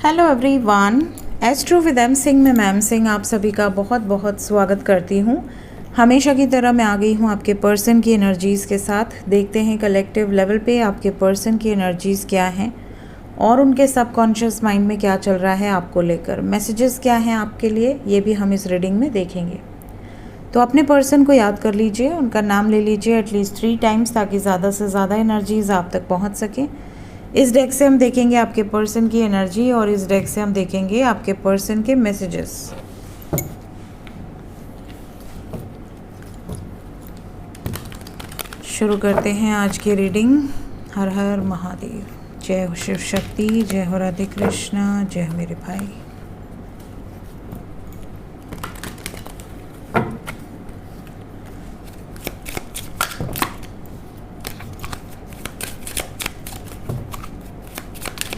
Hello everyone, astro with M Singh में ma'am Singh आप सभी का बहुत बहुत स्वागत करती हूँ। हमेशा की तरह मैं आ गई हूँ आपके पर्सन की एनर्जीज़ के साथ। देखते हैं कलेक्टिव लेवल पे आपके पर्सन की एनर्जीज़ क्या हैं और उनके सबकॉन्शियस माइंड में क्या चल रहा है आपको लेकर। मैसेजेस क्या हैं आपके लिए, ये भी हम इस रीडिंग में देखेंगे। तो अपने पर्सन को याद कर लीजिए, उनका नाम ले लीजिए एटलीस्ट 3 टाइम्स ताकि ज़्यादा से ज़्यादा एनर्जीज़ आप तक पहुँच सकें। इस डेक से हम देखेंगे आपके पर्सन की एनर्जी और इस डेक से हम देखेंगे आपके पर्सन के मैसेजेस। शुरू करते हैं आज की रीडिंग। हर हर महादेव, जय हो शिव शक्ति, जय हो राधे कृष्णा, जय हो मेरे भाई।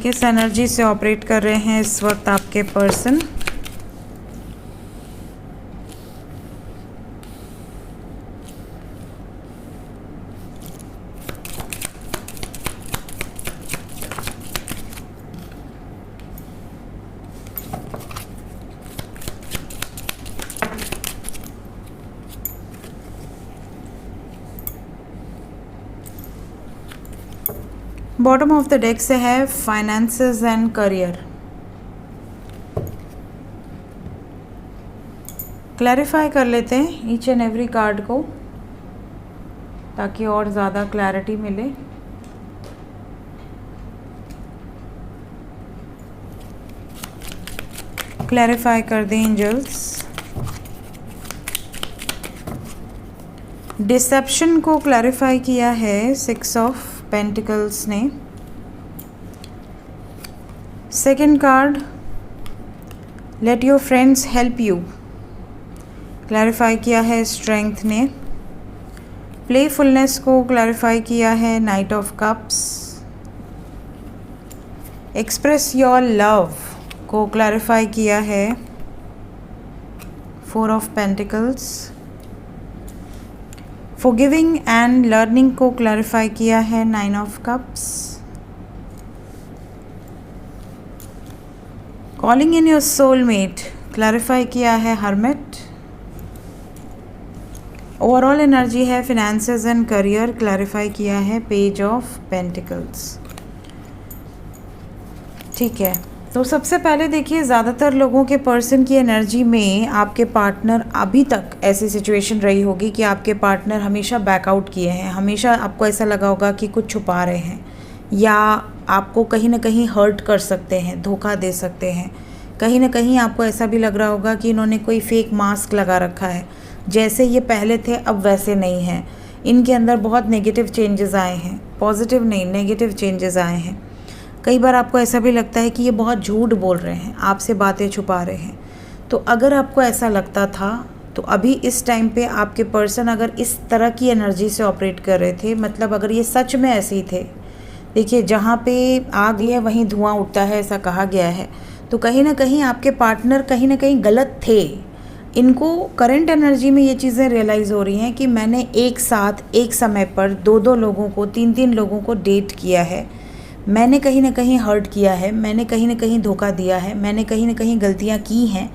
किस एनर्जी से ऑपरेट कर रहे हैं इस वक्त आपके person? Bottom of the deck से है फाइनेंसेस एंड करियर। क्लैरिफाई कर लेते हैं ईच एंड एवरी कार्ड को ताकि और ज़्यादा क्लैरिटी मिले। क्लैरिफाई कर दें एंजल्स। डिसेप्शन को क्लैरिफाई किया है 6 ऑफ पेंटिकल्स ने। Second card, let your friends help you, clarify किया है स्ट्रेंथ ने। प्लेफुलनेस को क्लैरिफाई किया है night of cups. Express your love को क्लैरिफाई किया है 4 of pentacles. Forgiving and learning को क्लैरिफाई किया है 9 of cups. Calling in your soulmate clarify किया है हर्मिट। ओवरऑल एनर्जी है फिनेंसेस एंड करियर, क्लैरिफाई किया है पेज ऑफ पेंटिकल्स। ठीक है, तो सबसे पहले देखिए, ज़्यादातर लोगों के पर्सन की एनर्जी में आपके पार्टनर अभी तक ऐसी सिचुएशन रही होगी कि आपके पार्टनर हमेशा बैकआउट किए हैं। हमेशा आपको ऐसा लगा होगा कि कुछ छुपा रहे हैं या आपको कहीं ना कहीं हर्ट कर सकते हैं, धोखा दे सकते हैं। कहीं ना कहीं आपको ऐसा भी लग रहा होगा कि इन्होंने कोई फेक मास्क लगा रखा है, जैसे ये पहले थे अब वैसे नहीं हैं। इनके अंदर बहुत नेगेटिव चेंजेस आए हैं, पॉजिटिव नहीं नेगेटिव चेंजेस आए हैं। कई बार आपको ऐसा भी लगता है कि ये बहुत झूठ बोल रहे हैं, आपसे बातें छुपा रहे हैं। तो अगर आपको ऐसा लगता था तो अभी इस टाइम पे आपके पर्सन अगर इस तरह की एनर्जी से ऑपरेट कर रहे थे, मतलब अगर ये सच में ऐसे ही थे, देखिए जहाँ पे आग है वहीं धुआं उठता है, ऐसा कहा गया है। तो कहीं ना कहीं आपके पार्टनर कहीं ना कहीं गलत थे। इनको करंट एनर्जी में ये चीज़ें रियलाइज़ हो रही हैं कि मैंने एक साथ एक समय पर 2-2 लोगों को 3-3 लोगों को डेट किया है, मैंने कहीं ना कहीं हर्ट किया है, मैंने कहीं ना कहीं धोखा दिया है, मैंने कहीं ना कहीं गलतियां की हैं।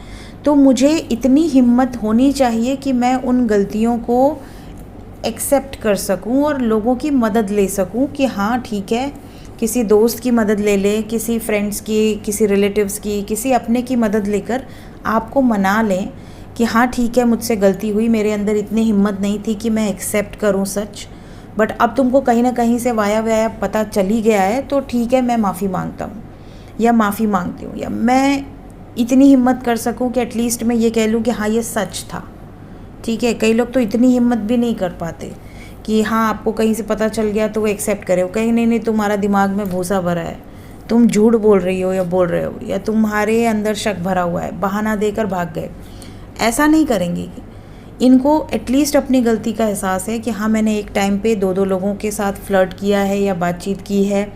तो मुझे इतनी हिम्मत होनी चाहिए कि मैं उन गलतियों को एक्सेप्ट कर सकूं और लोगों की मदद ले सकूं कि हाँ ठीक है, किसी दोस्त की मदद ले लें, किसी फ्रेंड्स की, किसी रिलेटिव्स की, किसी अपने की मदद लेकर आपको मना लें कि हाँ ठीक है मुझसे गलती हुई, मेरे अंदर इतनी हिम्मत नहीं थी कि मैं एक्सेप्ट करूँ सच, बट अब तुमको कहीं ना कहीं से वाया पता चल ही गया है, तो ठीक है मैं माफ़ी मांगता हूँ या माफ़ी मांगती हूँ, या मैं इतनी हिम्मत कर सकूँ कि एटलीस्ट मैं ये कह लूँ कि हाँ ये सच था। ठीक है, कई लोग तो इतनी हिम्मत भी नहीं कर पाते कि हाँ आपको कहीं से पता चल गया तो वो एक्सेप्ट करे, कहीं नहीं तुम्हारा दिमाग में भूसा भरा है, तुम झूठ बोल रही हो या बोल रहे हो, या तुम्हारे अंदर शक भरा हुआ है, बहाना देकर भाग गए। ऐसा नहीं करेंगे। इनको एटलीस्ट अपनी गलती का एहसास है कि हाँ मैंने एक टाइम पे 2-2 लोगों के साथ फ्लर्ट किया है या बातचीत की है,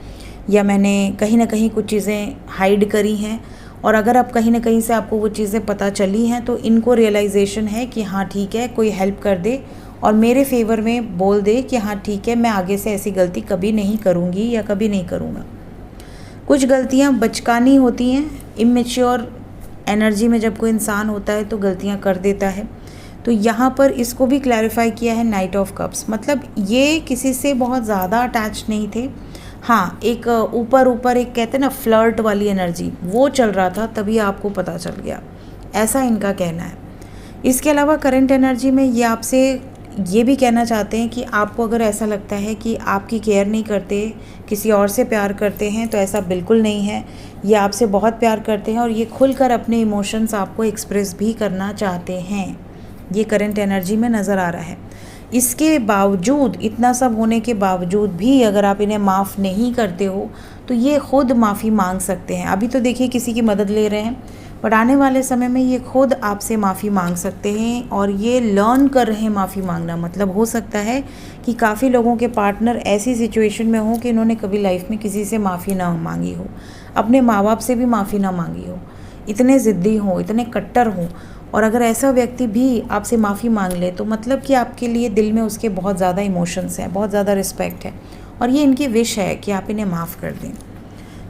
या मैंने कहीं ना कहीं कुछ चीज़ें हाइड करी हैं, और अगर अब कहीं ना कहीं से आपको वो चीज़ें पता चली हैं तो इनको रियलाइजेशन है कि हाँ ठीक है कोई हेल्प कर दे और मेरे फेवर में बोल दे कि हाँ ठीक है मैं आगे से ऐसी गलती कभी नहीं करूँगी या कभी नहीं करूँगा। कुछ गलतियाँ बचकानी होती हैं, इमेच्योर एनर्जी में जब कोई इंसान होता है तो गलतियाँ कर देता है। तो यहाँ पर इसको भी क्लैरिफाई किया है नाइट ऑफ कप्स, मतलब ये किसी से बहुत ज़्यादा अटैच नहीं थे। हाँ, एक ऊपर ऊपर एक कहते हैं ना फ्लर्ट वाली एनर्जी, वो चल रहा था, तभी आपको पता चल गया, ऐसा इनका कहना है। इसके अलावा करंट एनर्जी में ये आपसे ये भी कहना चाहते हैं कि आपको अगर ऐसा लगता है कि आपकी केयर नहीं करते, किसी और से प्यार करते हैं, तो ऐसा बिल्कुल नहीं है। ये आपसे बहुत प्यार करते हैं और ये खुलकर अपने इमोशंस आपको एक्सप्रेस भी करना चाहते हैं, ये करंट एनर्जी में नज़र आ रहा है। इसके बावजूद, इतना सब होने के बावजूद भी अगर आप इन्हें माफ़ नहीं करते हो तो ये खुद माफ़ी मांग सकते हैं। अभी तो देखिए किसी की मदद ले रहे हैं, बट आने वाले समय में ये खुद आपसे माफ़ी मांग सकते हैं और ये लर्न कर रहे हैं माफ़ी मांगना। मतलब हो सकता है कि काफ़ी लोगों के पार्टनर ऐसी सिचुएशन में हो कि इन्होंने कभी लाइफ में किसी से माफ़ी ना मांगी हो, अपने माँ बाप से भी माफ़ी ना मांगी हो, इतने ज़िद्दी हों, इतने कट्टर हों। और अगर ऐसा व्यक्ति भी आपसे माफ़ी मांग ले तो मतलब कि आपके लिए दिल में उसके बहुत ज़्यादा इमोशंस हैं, बहुत ज़्यादा रिस्पेक्ट है और ये इनकी विश है कि आप इन्हें माफ़ कर दें।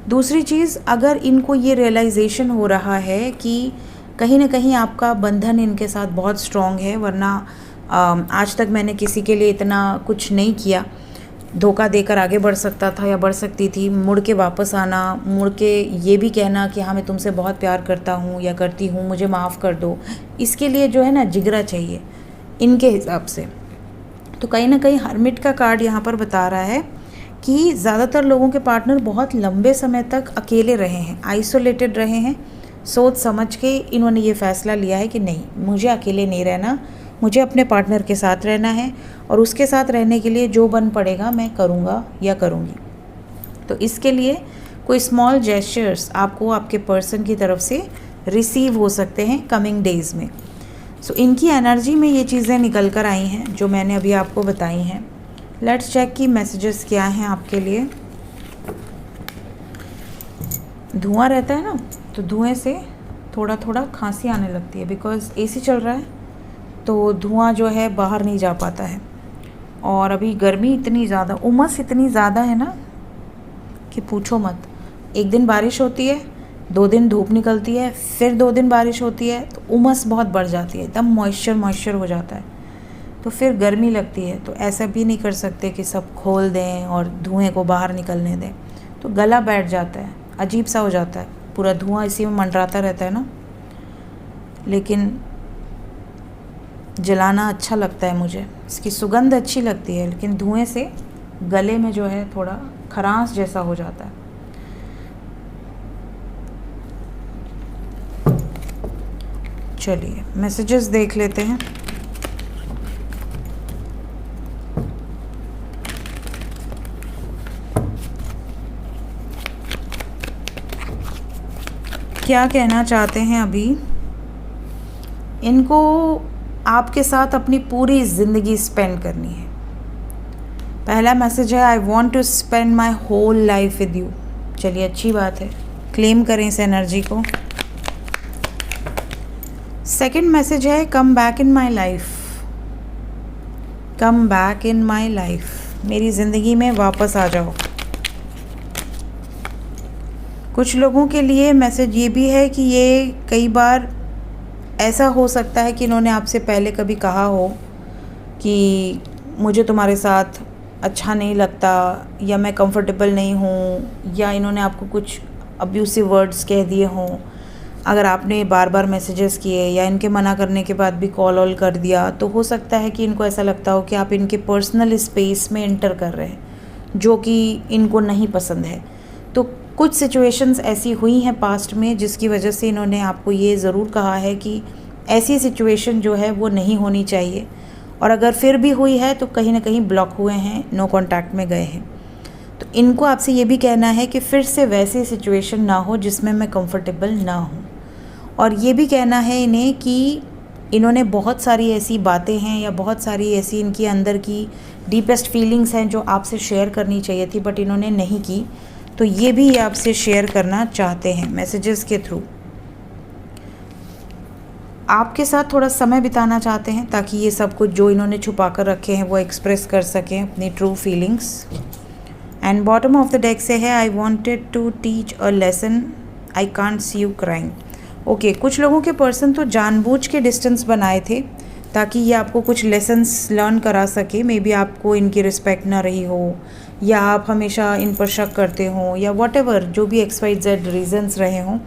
दूसरी चीज़, अगर इनको ये रियलाइजेशन हो रहा है कि कहीं ना कहीं आपका बंधन इनके साथ बहुत स्ट्रॉन्ग है, वरना आज तक मैंने किसी के लिए इतना कुछ नहीं किया, धोखा देकर आगे बढ़ सकता था या बढ़ सकती थी, मुड़ के वापस आना, मुड़ के ये भी कहना कि हाँ मैं तुमसे बहुत प्यार करता हूँ या करती हूँ, मुझे माफ़ कर दो, इसके लिए जो है ना जिगरा चाहिए इनके हिसाब से। तो कहीं ना कहीं हर्मिट का कार्ड यहाँ पर बता रहा है कि ज़्यादातर लोगों के पार्टनर बहुत लंबे समय तक अकेले रहे हैं, आइसोलेटेड रहे हैं। सोच समझ के इन्होंने ये फ़ैसला लिया है कि नहीं, मुझे अकेले नहीं रहना, मुझे अपने पार्टनर के साथ रहना है और उसके साथ रहने के लिए जो बन पड़ेगा मैं करूँगा या करूँगी। तो इसके लिए कोई स्मॉल जेस्चर्स आपको आपके पर्सन की तरफ से रिसीव हो सकते हैं कमिंग डेज़ में। सो इनकी एनर्जी में ये चीज़ें निकल कर आई हैं जो मैंने अभी आपको बताई हैं। लेट्स चेक कि मैसेजेस क्या हैं आपके लिए। धुआं रहता है ना, तो धुएं से थोड़ा थोड़ा खांसी आने लगती है, बिकॉज़ एसी चल रहा है तो धुआं जो है बाहर नहीं जा पाता है। और अभी गर्मी इतनी ज़्यादा, उमस इतनी ज़्यादा है ना कि पूछो मत। एक दिन बारिश होती है, 2 दिन धूप निकलती है, फिर 2 दिन बारिश होती है, तो उमस बहुत बढ़ जाती है, एकदम मॉइस्चर हो जाता है, तो फिर गर्मी लगती है। तो ऐसा भी नहीं कर सकते कि सब खोल दें और धुएं को बाहर निकलने दें, तो गला बैठ जाता है, अजीब सा हो जाता है, पूरा धुआं इसी में मंडराता रहता है ना। लेकिन जलाना अच्छा लगता है मुझे, इसकी सुगंध अच्छी लगती है, लेकिन धुएं से गले में जो है थोड़ा खरांश जैसा हो जाता है। चलिए मैसेजेस देख लेते हैं। क्या कहना चाहते हैं अभी इनको, आपके साथ अपनी पूरी ज़िंदगी स्पेंड करनी है। पहला मैसेज है I want to spend my whole life with you. चलिए अच्छी बात है, क्लेम करें इस एनर्जी को। सेकंड मैसेज है come back in my life, come back in my life, मेरी ज़िंदगी में वापस आ जाओ। कुछ लोगों के लिए मैसेज ये भी है कि ये कई बार ऐसा हो सकता है कि इन्होंने आपसे पहले कभी कहा हो कि मुझे तुम्हारे साथ अच्छा नहीं लगता या मैं कंफर्टेबल नहीं हूँ, या इन्होंने आपको कुछ अब्यूसिव वर्ड्स कह दिए हों। अगर आपने बार बार मैसेजेस किए या इनके मना करने के बाद भी कॉल ऑल कर दिया, तो हो सकता है कि इनको ऐसा लगता हो कि आप इनके पर्सनल स्पेस में एंटर कर रहे हैं, जो कि इनको नहीं पसंद है। तो कुछ सिचुएशंस ऐसी हुई हैं पास्ट में जिसकी वजह से इन्होंने आपको ये ज़रूर कहा है कि ऐसी सिचुएशन जो है वो नहीं होनी चाहिए, और अगर फिर भी हुई है तो कहीं ना कहीं ब्लॉक हुए हैं, नो कांटेक्ट में गए हैं। तो इनको आपसे ये भी कहना है कि फिर से वैसी सिचुएशन ना हो जिसमें मैं कंफर्टेबल ना हूँ। और ये भी कहना है इन्हें कि इन्होंने बहुत सारी ऐसी बातें हैं या बहुत सारी ऐसी इनकी अंदर की डीपेस्ट फीलिंग्स हैं जो आपसे शेयर करनी चाहिए थी, बट इन्होंने नहीं की। तो ये भी आपसे शेयर करना चाहते हैं मैसेजेस के थ्रू। आपके साथ थोड़ा समय बिताना चाहते हैं ताकि ये सब कुछ जो इन्होंने छुपा कर रखे हैं वो एक्सप्रेस कर सकें अपनी true feelings. And bottom of the deck से है I wanted to teach a lesson, I can't see you crying. Okay, कुछ लोगों के पर्सन तो जानबूझ के डिस्टेंस बनाए थे ताकि ये आपको कुछ लेसन्स लर्न करा सके। मे बी आपको इनकी रिस्पेक्ट ना रही हो, या आप हमेशा इन पर शक करते हो, या वॉटेवर जो भी XYZ रीजंस रहे हों,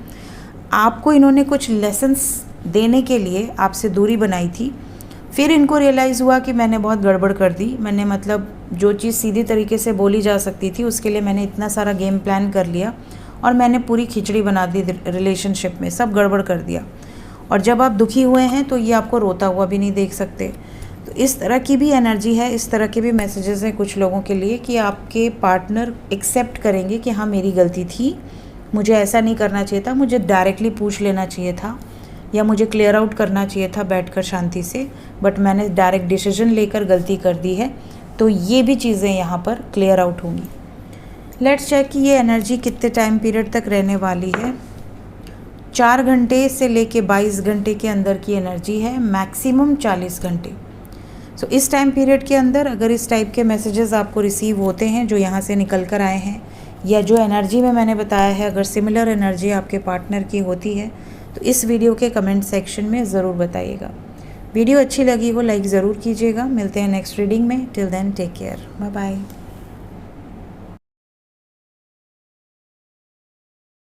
आपको इन्होंने कुछ लेसन्स देने के लिए आपसे दूरी बनाई थी। फिर इनको रियलाइज़ हुआ कि मैंने बहुत गड़बड़ कर दी, मैंने मतलब जो चीज़ सीधी तरीके से बोली जा सकती थी उसके लिए मैंने इतना सारा गेम प्लान कर लिया और मैंने पूरी खिचड़ी बना दी रिलेशनशिप में, सब गड़बड़ कर दिया। और जब आप दुखी हुए हैं तो ये आपको रोता हुआ भी नहीं देख सकते। तो इस तरह की भी एनर्जी है, इस तरह के भी मैसेजेस हैं कुछ लोगों के लिए कि आपके पार्टनर एक्सेप्ट करेंगे कि हाँ मेरी गलती थी, मुझे ऐसा नहीं करना चाहिए था, मुझे डायरेक्टली पूछ लेना चाहिए था, या मुझे क्लियर आउट करना चाहिए था बैठकर शांति से, बट मैंने डायरेक्ट डिसीजन लेकर गलती कर दी है। तो ये भी चीज़ें यहाँ पर क्लियर आउट होंगी। लेट्स चेक कि ये एनर्जी कितने टाइम पीरियड तक रहने वाली है। 4 घंटे से लेके 22 घंटे के अंदर की एनर्जी है, मैक्सिमम 40 घंटे। सो इस टाइम पीरियड के अंदर अगर इस टाइप के मैसेजेस आपको रिसीव होते हैं जो यहाँ से निकल कर आए हैं, या जो एनर्जी में मैंने बताया है, अगर सिमिलर एनर्जी आपके पार्टनर की होती है तो इस वीडियो के कमेंट सेक्शन में ज़रूर बताइएगा। वीडियो अच्छी लगी हो लाइक ज़रूर कीजिएगा। मिलते हैं नेक्स्ट रीडिंग में। Till then take care, bye bye.